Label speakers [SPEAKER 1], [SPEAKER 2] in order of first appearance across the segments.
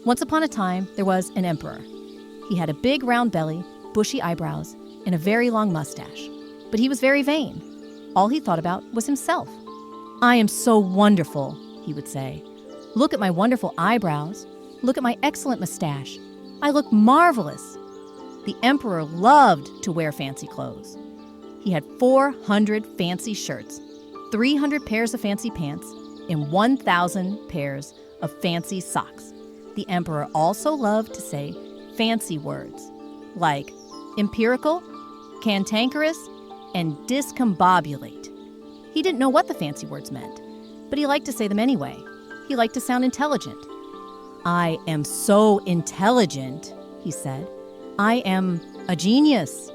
[SPEAKER 1] Once upon a time, there was an emperor. He had a big round belly, bushy eyebrows, and a very long mustache. But he was very vain. All he thought about was himself. "I am so wonderful," he would say. "Look at my wonderful eyebrows. Look at my excellent mustache. I look marvelous." The emperor loved to wear fancy clothes. He had 400 fancy shirts, 300 pairs of fancy pants, and 1,000 pairs of fancy socks. The emperor also loved to say fancy words like empirical, cantankerous, and discombobulate. He didn't know what the fancy words meant, but he liked to say them anyway. He liked to sound intelligent. "I am so intelligent," he said. "I am a genius."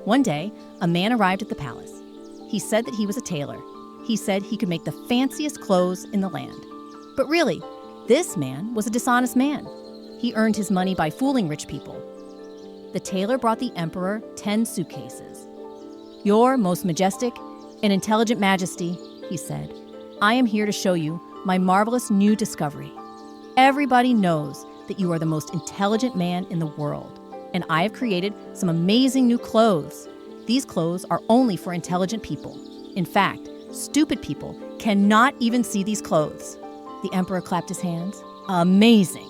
[SPEAKER 1] One day, a man arrived at the palace. He said that he was a tailor. He said he could make the fanciest clothes in the land. But really, this man was a dishonest man. He earned his money by fooling rich people. The tailor brought the emperor 10 suitcases. "Your most majestic and intelligent majesty," he said, "I am here to show you my marvelous new discovery. Everybody knows that you are the most intelligent man in the world, and I have created some amazing new clothes. These clothes are only for intelligent people. In fact, stupid people cannot even see these clothes." The emperor clapped his hands. "Amazing!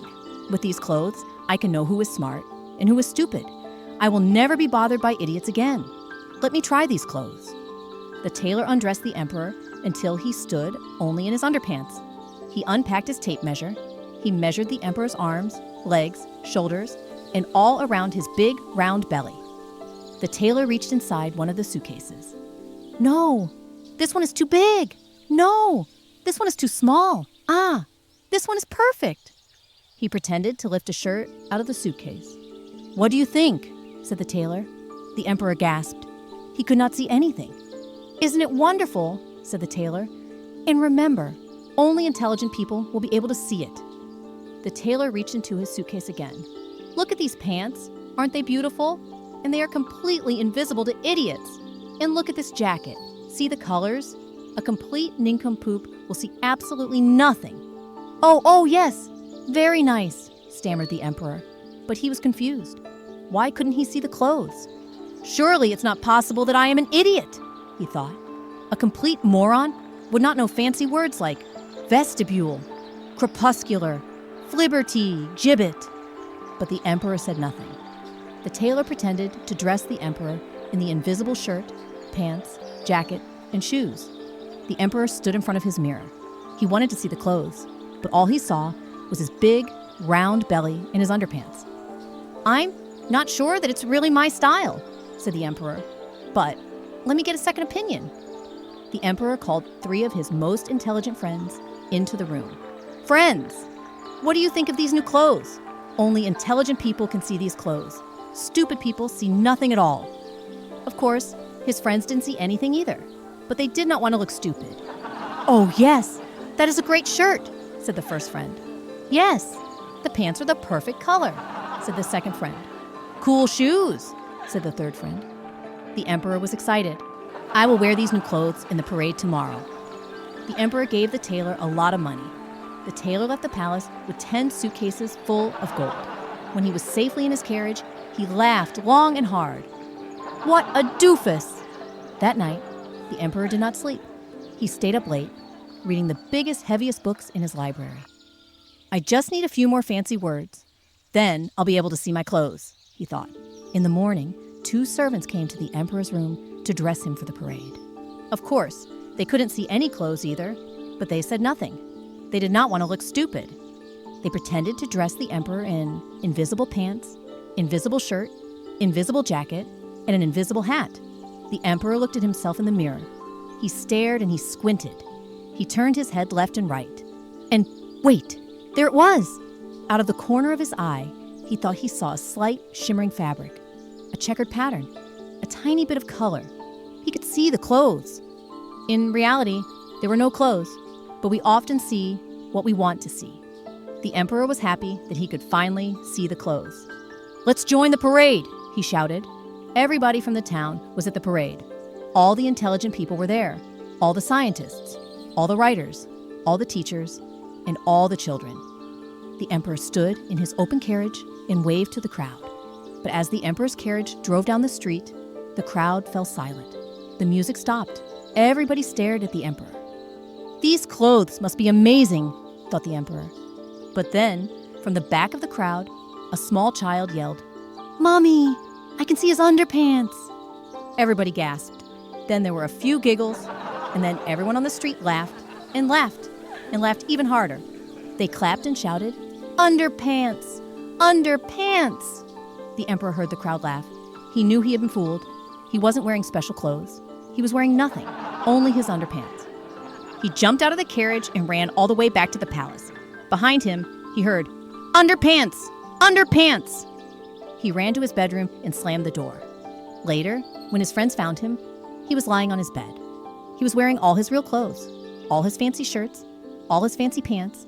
[SPEAKER 1] With these clothes, I can know who is smart and who is stupid. I will never be bothered by idiots again. Let me try these clothes." The tailor undressed the emperor until he stood only in his underpants. He unpacked his tape measure. He measured the emperor's arms, legs, shoulders, and all around his big, round belly. The tailor reached inside one of the suitcases. "No, this one is too big. No, this one is too small. Ah, this one is perfect." He pretended to lift a shirt out of the suitcase. "What do you think?" said the tailor. The emperor gasped. He could not see anything. "Isn't it wonderful?" said the tailor. "And remember, only intelligent people will be able to see it." The tailor reached into his suitcase again. "Look at these pants. Aren't they beautiful? And they are completely invisible to idiots. And look at this jacket. See the colors? A complete nincompoop will see absolutely nothing." Oh, yes. Very nice," stammered the emperor. But he was confused. Why couldn't he see the clothes? "Surely it's not possible that I am an idiot," he thought. "A complete moron would not know fancy words like vestibule, crepuscular, flibberty, gibbet." But the emperor said nothing. The tailor pretended to dress the emperor in the invisible shirt, pants, jacket, and shoes. The emperor stood in front of his mirror. He wanted to see the clothes, but all he saw was his big, round belly in his underpants. "I'm not sure that it's really my style," said the emperor. "But let me get a second opinion." The emperor called 3 of his most intelligent friends into the room. "Friends, what do you think of these new clothes? Only intelligent people can see these clothes. Stupid people see nothing at all." Of course, his friends didn't see anything either, but they did not want to look stupid. "Oh, yes, that is a great shirt," said the first friend. "Yes, the pants are the perfect color," said the second friend. "Cool shoes," said the third friend. The emperor was excited. "I will wear these new clothes in the parade tomorrow." The emperor gave the tailor a lot of money. The tailor left the palace with 10 suitcases full of gold. When he was safely in his carriage, he laughed long and hard. "What a doofus!" That night, the emperor did not sleep. He stayed up late, reading the biggest, heaviest books in his library. "I just need a few more fancy words. Then I'll be able to see my clothes," he thought. In the morning, 2 servants came to the emperor's room to dress him for the parade. Of course, they couldn't see any clothes either, but they said nothing. They did not want to look stupid. They pretended to dress the emperor in invisible pants, invisible shirt, invisible jacket, and an invisible hat. The emperor looked at himself in the mirror. He stared and he squinted. He turned his head left and right. And wait, there it was! Out of the corner of his eye, he thought he saw a slight shimmering fabric, a checkered pattern, a tiny bit of color. He could see the clothes. In reality, there were no clothes, but we often see what we want to see. The emperor was happy that he could finally see the clothes. "Let's join the parade," he shouted. Everybody from the town was at the parade. All the intelligent people were there. All the scientists, all the writers, all the teachers, and all the children. The emperor stood in his open carriage and waved to the crowd. But as the emperor's carriage drove down the street, the crowd fell silent. The music stopped. Everybody stared at the emperor. "These clothes must be amazing," thought the emperor. But then, from the back of the crowd, a small child yelled, "Mommy, I can see his underpants." Everybody gasped. Then there were a few giggles, and then everyone on the street laughed and laughed and laughed even harder. They clapped and shouted, "Underpants! Underpants!" The emperor heard the crowd laugh. He knew he had been fooled. He wasn't wearing special clothes. He was wearing nothing, only his underpants. He jumped out of the carriage and ran all the way back to the palace. Behind him, he heard, "Underpants! Underpants!" He ran to his bedroom and slammed the door. Later, when his friends found him, he was lying on his bed. He was wearing all his real clothes, all his fancy shirts, all his fancy pants,